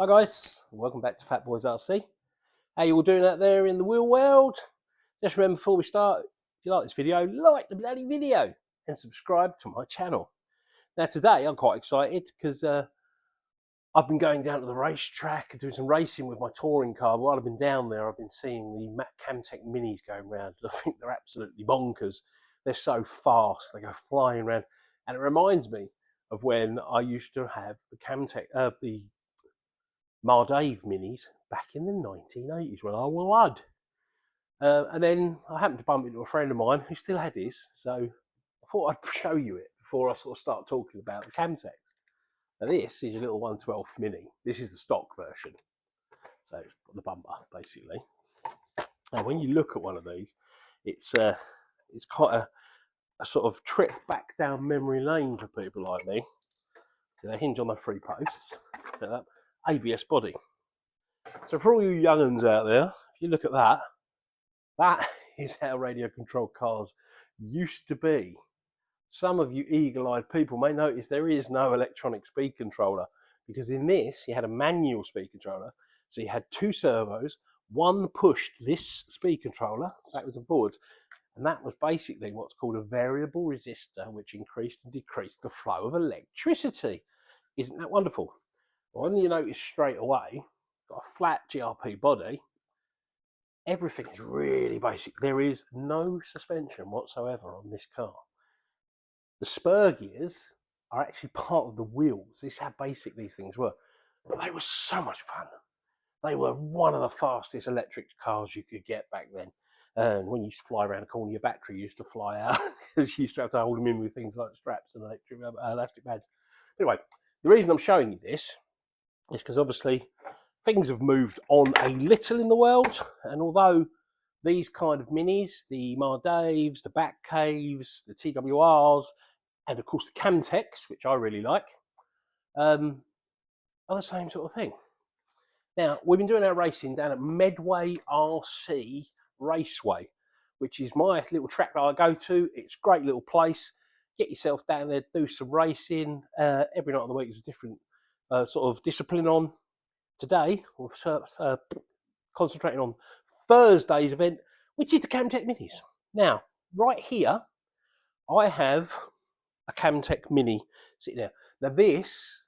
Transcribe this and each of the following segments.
Hi guys, welcome back to Fat Boys RC. How you all doing out there in the wheel world? Just remember before we start, if you like this video, like the bloody video and subscribe to my channel. Now today I'm quite excited because I've been going down to the racetrack and doing some racing with my touring car. While I've been down there, I've been seeing the EVER Kamtec Minis going around. I think they're absolutely bonkers. They're so fast, they go flying around. And it reminds me of when I used to have the the Mewday Minis back in the 1980s when I was a lad. And then I happened to bump into a friend of mine who still had his, so I thought I'd show you it before I sort of start talking about the Kamtec. Now this is a little 1/12 Mini. This is the stock version, so it's got the bumper basically. Now when you look at one of these, it's quite a sort of trip back down memory lane for people like me. So they hinge on the 3 posts, set up, ABS body. So for all you young uns out there, if you look at that, that is how radio controlled cars used to be. Some of you eagle-eyed people may notice there is no electronic speed controller, because in this you had a manual speed controller. So you had 2 servos, one pushed this speed controller backwards and forwards, and that was basically what's called a variable resistor, which increased and decreased the flow of electricity. Isn't that wonderful? Well, when you notice straight away, got a flat GRP body, everything is really basic. There is no suspension whatsoever on this car. The spur gears are actually part of the wheels. This is how basic these things were. But they were so much fun. They were one of the fastest electric cars you could get back then. And when you used to fly around a corner, your battery used to fly out because you used to have to hold them in with things like straps and elastic pads. Anyway, the reason I'm showing you this is because obviously things have moved on a little in the world, and although these kind of minis, the Mewdays, the Bat Caves, the TWRs, and of course the Kamtecs, which I really like, are the same sort of thing. Now, we've been doing our racing down at Medway RC Raceway, which is my little track that I go to. It's a great little place. Get yourself down there, do some racing. Every night of the week is a different sort of discipline on. Today, we're concentrating on Thursday's event, which is the Kamtec Minis. Now, right here, I have a Kamtec Mini sitting there. Now, this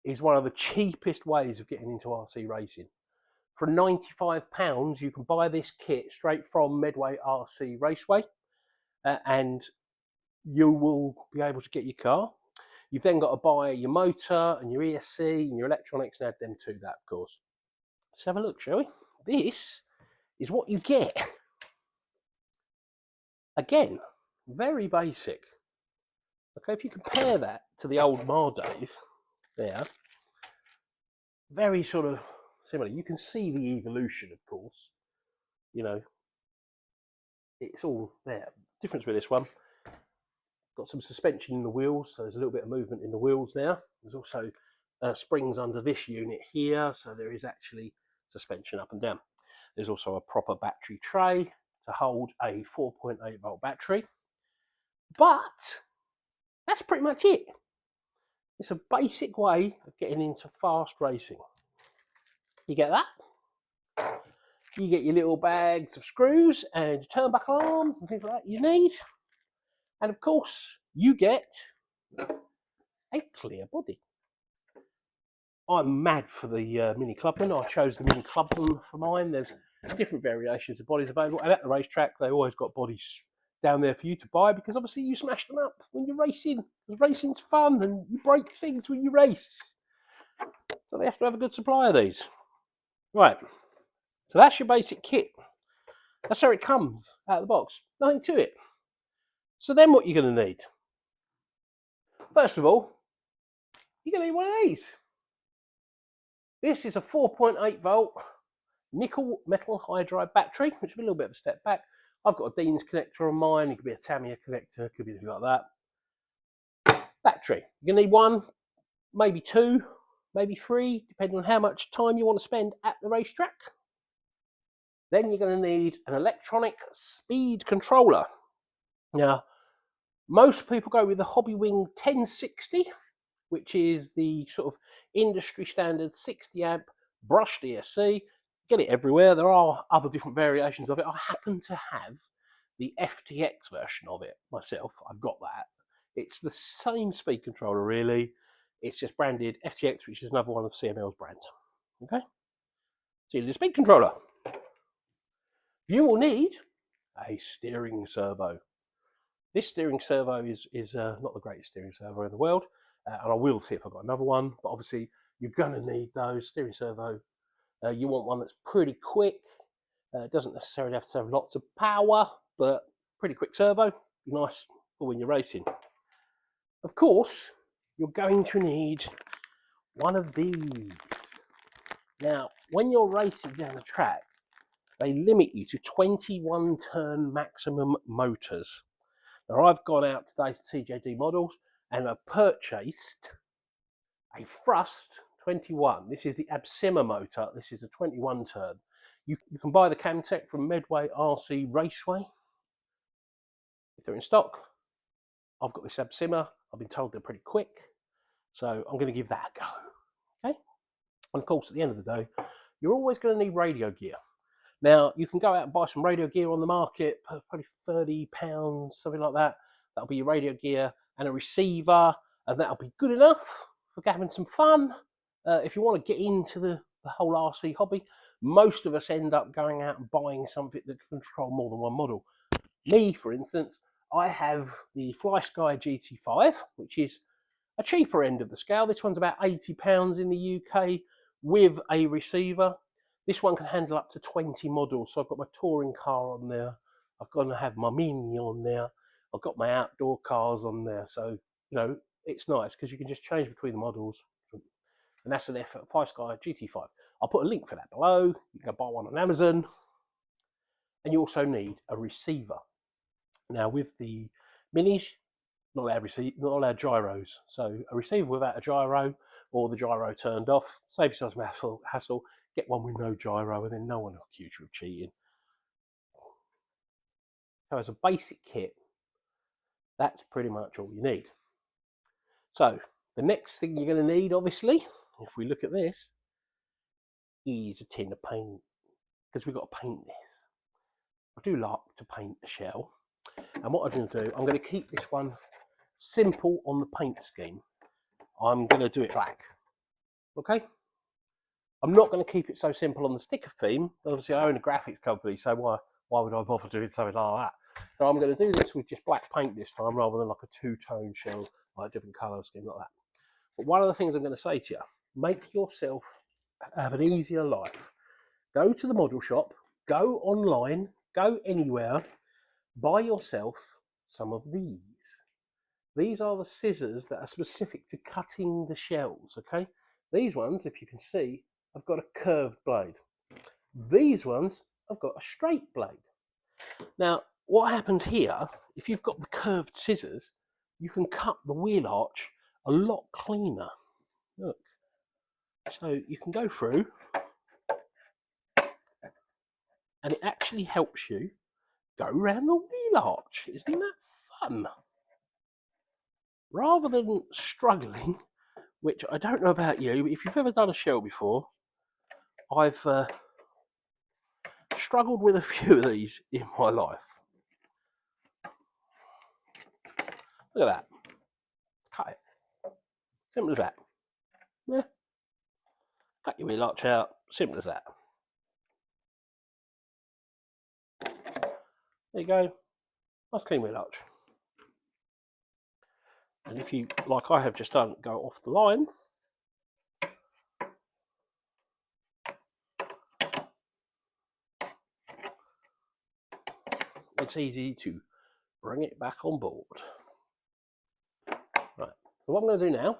is one of the cheapest ways of getting into RC racing. For £95, you can buy this kit straight from Medway RC Raceway, and you will be able to get your car. You've then got to buy your motor and your ESC and your electronics and add them to that, of course. Let's have a look, shall we? This is what you get. Again, very basic. Okay, if you compare that to the old Mewday there, very sort of similar. You can see the evolution, of course. You know, it's all there. Difference with this one, got some suspension in the wheels, so there's a little bit of movement in the wheels there. There's also springs under this unit here, so there is actually suspension up and down. There's also a proper battery tray to hold a 4.8 volt battery. But that's pretty much it. It's a basic way of getting into fast racing. You get that. You get your little bags of screws and your turnbuckle arms and things like that you need. And of course, you get a clear body. I'm mad for the Mini Clubman. I chose the Mini Clubman for mine. There's different variations of bodies available. And at the racetrack, they always got bodies down there for you to buy, because obviously you smash them up when you're racing. Racing's fun and you break things when you race. So they have to have a good supply of these. Right. So that's your basic kit. That's how it comes out of the box. Nothing to it. So then what you're going to need? First of all, you're going to need one of these. This is a 4.8 volt nickel metal hydride battery, which is a little bit of a step back. I've got a Dean's connector on mine. It could be a Tamiya connector, could be anything like that. Battery. You're going to need 1, maybe 2, maybe 3, depending on how much time you want to spend at the racetrack. Then you're going to need an electronic speed controller. Now, most people go with the Hobbywing 1060. which is the sort of industry standard 60 amp brushed ESC. Get it everywhere. There are other different variations of it. I happen to have the FTX version of it myself. I've got that. It's the same speed controller, really. It's just branded FTX, which is another one of CML's brands. Okay? So the speed controller. You will need a steering servo. This steering servo is not the greatest steering servo in the world, and I will see if I've got another one, but obviously you're going to need those. Steering servo, you want one that's pretty quick. It doesn't necessarily have to have lots of power, but pretty quick servo, nice for when you're racing. Of course, you're going to need one of these. Now, when you're racing down the track, they limit you to 21 turn maximum motors. Now, I've gone out today to TJD models and I've purchased a Thrust 21. This is the Absima motor. This is a 21 turn. You can buy the Kamtec from Medway RC Raceway if they're in stock. I've got this Absima. I've been told they're pretty quick, so I'm going to give that a go. Okay, and of course, at the end of the day, you're always going to need radio gear. Now, you can go out and buy some radio gear on the market, probably £30, something like that. That'll be your radio gear and a receiver, and that'll be good enough for having some fun. If you want to get into the whole RC hobby, most of us end up going out and buying something that can control more than one model. Me, for instance, I have the FlySky GT5, which is a cheaper end of the scale. This one's about £80 in the UK with a receiver. This one can handle up to 20 models. So I've got my touring car on there. I've got to have my Mini on there. I've got my outdoor cars on there. So, you know, it's nice because you can just change between the models. And that's an FlySky GT5. I'll put a link for that below. You can go buy one on Amazon. And you also need a receiver. Now, with the Minis, not allowed gyros. So a receiver without a gyro or the gyro turned off, save yourself some hassle, get one with no gyro and then no one will accuse you of cheating. So as a basic kit, that's pretty much all you need. So the next thing you're going to need, obviously, if we look at this, is a tin of paint, because we've got to paint this. I do like to paint the shell, and what I'm going to do, I'm going to keep this one simple on the paint scheme. I'm going to do it black. Okay? I'm not going to keep it so simple on the sticker theme. Obviously, I own a graphics company, so why would I bother doing something like that? So I'm going to do this with just black paint this time, rather than like a two-tone shell, like a different colour scheme like that. But one of the things I'm going to say to you, make yourself have an easier life. Go to the model shop, go online, go anywhere, buy yourself some of these. These are the scissors that are specific to cutting the shells, okay? These ones, if you can see, have got a curved blade. These ones have got a straight blade. Now, what happens here, if you've got the curved scissors, you can cut the wheel arch a lot cleaner. Look. So you can go through, and it actually helps you go around the wheel arch. Isn't that fun? Rather than struggling, which I don't know about you, but if you've ever done a shell before, I've struggled with a few of these in my life. Look at that. Cut it. Simple as that. Yeah. Cut your wheel arch out. Simple as that. There you go. Nice clean wheel arch. And if you, like I have just done, go off the line, it's easy to bring it back on board. Right, so what I'm going to do now,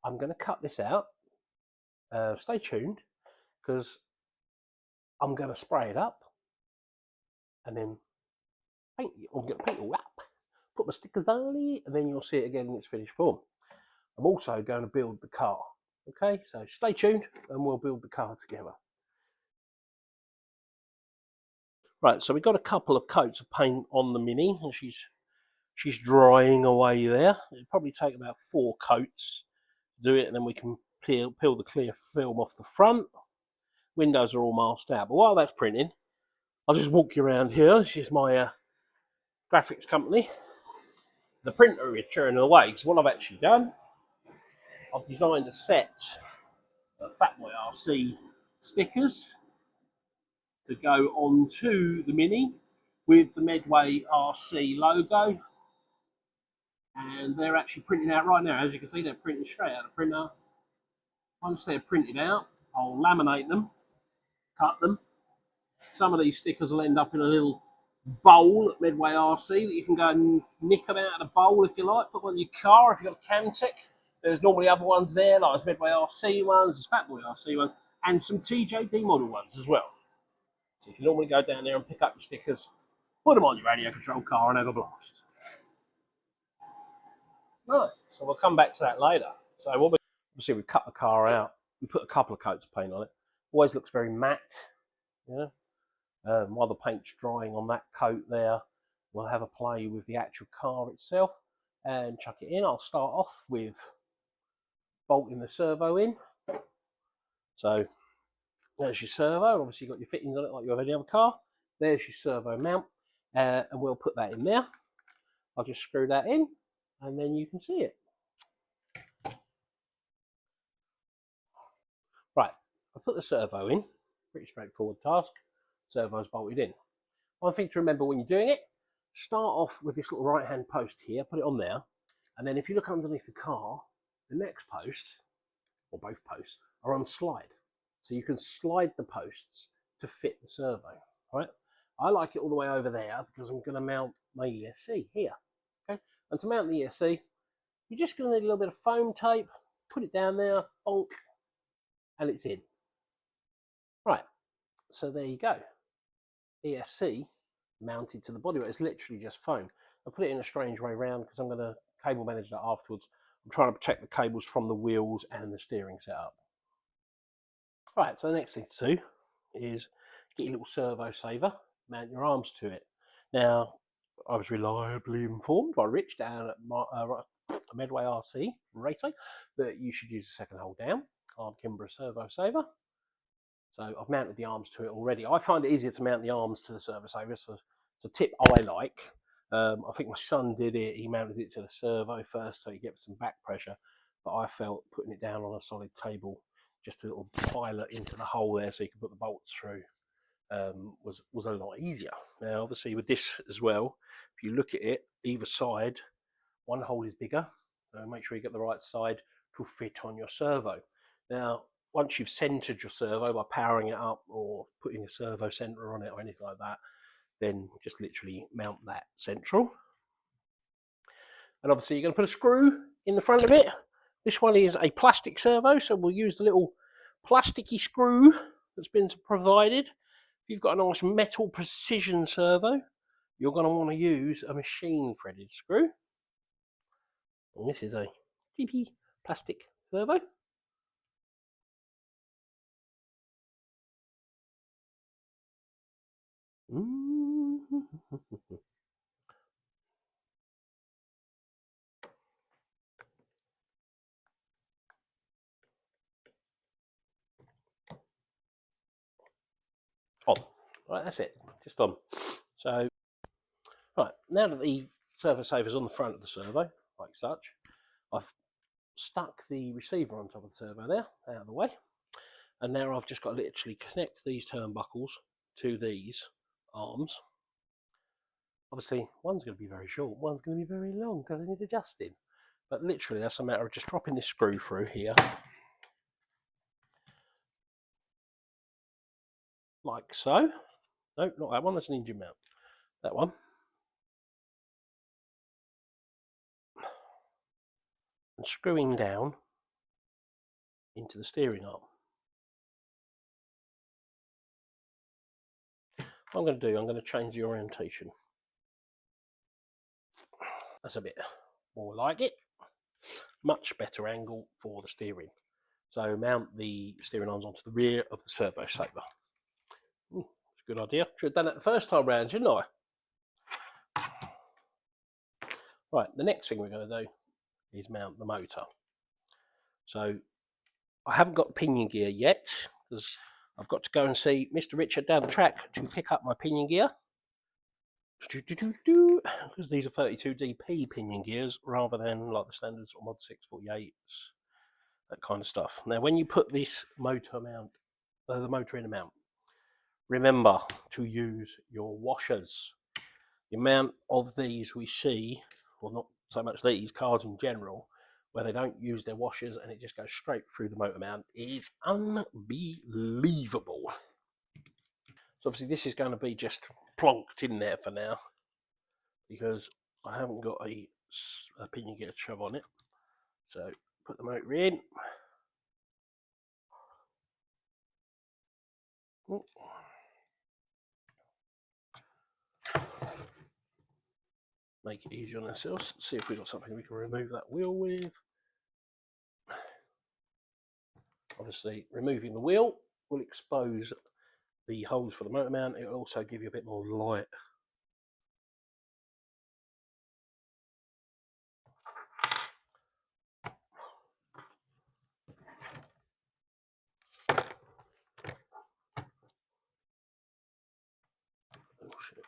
I'm going to cut this out. Stay tuned, because I'm going to spray it up and then paint it. I'm going to paint it all up, put my stickers on it, and then you'll see it again in its finished form. I'm also going to build the car. Okay, so stay tuned and we'll build the car together. Right, so we've got a couple of coats of paint on the Mini, and she's She's drying away there. It'll probably take about 4 coats to do it, and then we can peel the clear film off the front. Windows are all masked out. But while that's printing, I'll just walk you around here. This is my graphics company. The printer is churning away, because what I've actually done, I've designed a set of Fatboy RC stickers to go onto the Mini with the Medway RC logo, and they're actually printing out right now. As you can see, they're printing straight out of the printer. Once they're printed out, I'll laminate them, cut them. Some of these stickers will end up in a little bowl at Medway RC that you can go and nick them out of the bowl if you like. Put one in your car if you've got a Kamtec. There's normally other ones there, like there's Medway RC ones, there's Fatboy RC ones, and some TJD model ones as well. So you can normally go down there and pick up your stickers, put them on your radio control car, and have a blast. Right, so we'll come back to that later. So obviously we cut the car out, we put a couple of coats of paint on it. Always looks very matte, yeah. While the paint's drying on that coat there, we'll have a play with the actual car itself and chuck it in. I'll start off with bolting the servo in. So there's your servo. Obviously you've got your fittings on it like you have any other car. There's your servo mount, and we'll put that in there. I'll just screw that in, and then you can see it. Right, I've put the servo in. Pretty straightforward task. Servo's bolted in. One thing to remember when you're doing it, start off with this little right hand post here, put it on there, and then if you look underneath the car, the next post, or both posts, are on slide. So you can slide the posts to fit the servo, right? I like it all the way over there because I'm going to mount my ESC here, okay? And to mount the ESC, you're just going to need a little bit of foam tape, put it down there, bonk, and it's in. Right, so there you go. ESC mounted to the bodywork. It's literally just foam. I put it in a strange way round because I'm going to cable manage that afterwards. I'm trying to protect the cables from the wheels and the steering setup. Right, so the next thing to do is get your little servo saver, mount your arms to it. Now, I was reliably informed by Rich down at Medway RC Raceway that you should use the second hole down on Kimber servo saver. So I've mounted the arms to it already. I find it easier to mount the arms to the servo saver, so it's a tip I like. I think my son did it. He mounted it to the servo first so he gets some back pressure, but I felt putting it down on a solid table, just a little pilot into the hole there so you can put the bolts through, was a lot easier. Now obviously with this as well, if you look at it, either side, one hole is bigger, so make sure you get the right side to fit on your servo. Now once you've centered your servo by powering it up or putting a servo center on it or anything like that, then just literally mount that central. And obviously you're going to put a screw in the front of it. This one is a plastic servo, so we'll use the little plasticky screw that's been provided. If you've got a nice metal precision servo, you're going to want to use a machine threaded screw. And this is a cheapy plastic servo. On. Right, that's it. Just on. So, right, now that the servo saver's on the front of the servo, like such, I've stuck the receiver on top of the servo there, out of the way. And now I've just got to literally connect these turnbuckles to these arms. Obviously, one's going to be very short, one's going to be very long because I need adjusting. But literally, that's a matter of just dropping this screw through here. Like so. No, not that one, that's an engine mount. That one. And screwing down into the steering arm. What I'm going to do, I'm going to change the orientation. That's a bit more like it. Much better angle for the steering. So mount the steering arms onto the rear of the servo saver. It's a good idea. Should have done that the first time round, shouldn't I? Right, the next thing we're going to do is mount the motor. So I haven't got pinion gear yet because I've got to go and see Mr. Richard down the track to pick up my pinion gear. Because these are 32 DP pinion gears rather than like the standards or Mod 648s, that kind of stuff. Now, when you put this motor mount, the motor in a mount, remember to use your washers. The amount of these we see, well, not so much these cars in general, where they don't use their washers and it just goes straight through the motor mount, is unbelievable. So obviously this is going to be just plonked in there for now because I haven't got a pinion gear to shove on it. So put the motor in. Make it easier on ourselves. See if we've got something we can remove that wheel with. Obviously, removing the wheel will expose the holes for the motor mount. It will also give you a bit more light. Oh shit.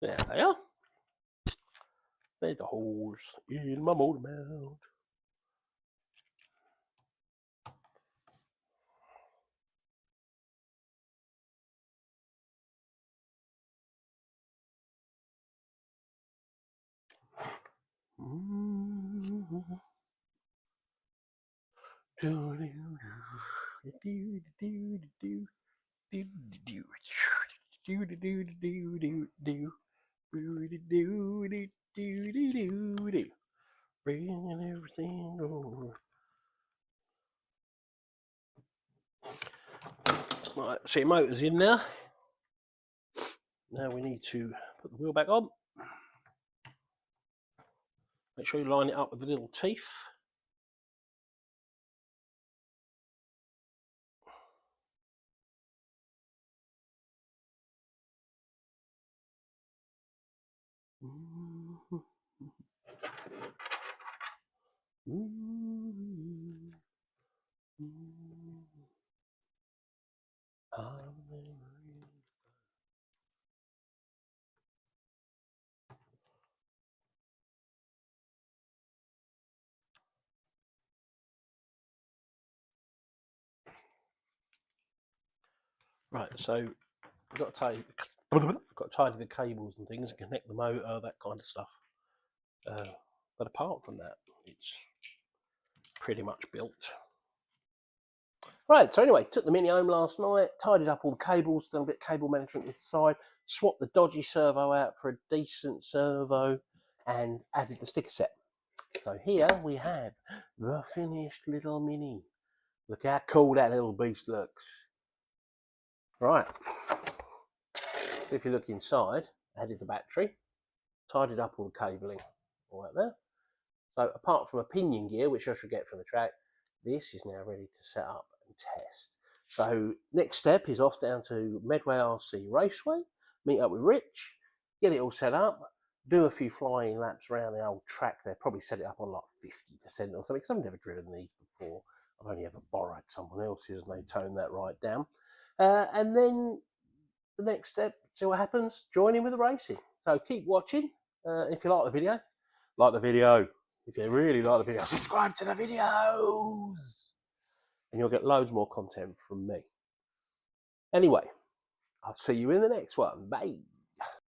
There they are. There's the holes in my motor mount. Bringing everything over. Right, so your motor's in now. Now we need to put the wheel back on. Make sure you line it up with the little teeth. Right, so we've got to tidy the cables and things, connect the motor, that kind of stuff. But apart from that, it's pretty much built. Right, so anyway, took the Mini home last night, tidied up all the cables, done a bit of cable management this side, swapped the dodgy servo out for a decent servo, and added the sticker set. So here we have the finished little Mini. Look how cool that little beast looks. Right, so if you look inside, added the battery, tidied up all the cabling, all that there. So apart from a pinion gear, which I should get from the track, this is now ready to set up and test. So next step is off down to Medway RC Raceway, meet up with Rich, get it all set up, do a few flying laps around the old track there, probably set it up on like 50% or something, because I've never driven these before. I've only ever borrowed someone else's and they toned that right down. And then the next step, see what happens, join in with the racing. So keep watching. If you like the video, like the video. If you really like the video, subscribe to the videos and you'll get loads more content from me. Anyway, I'll see you in the next one. Bye.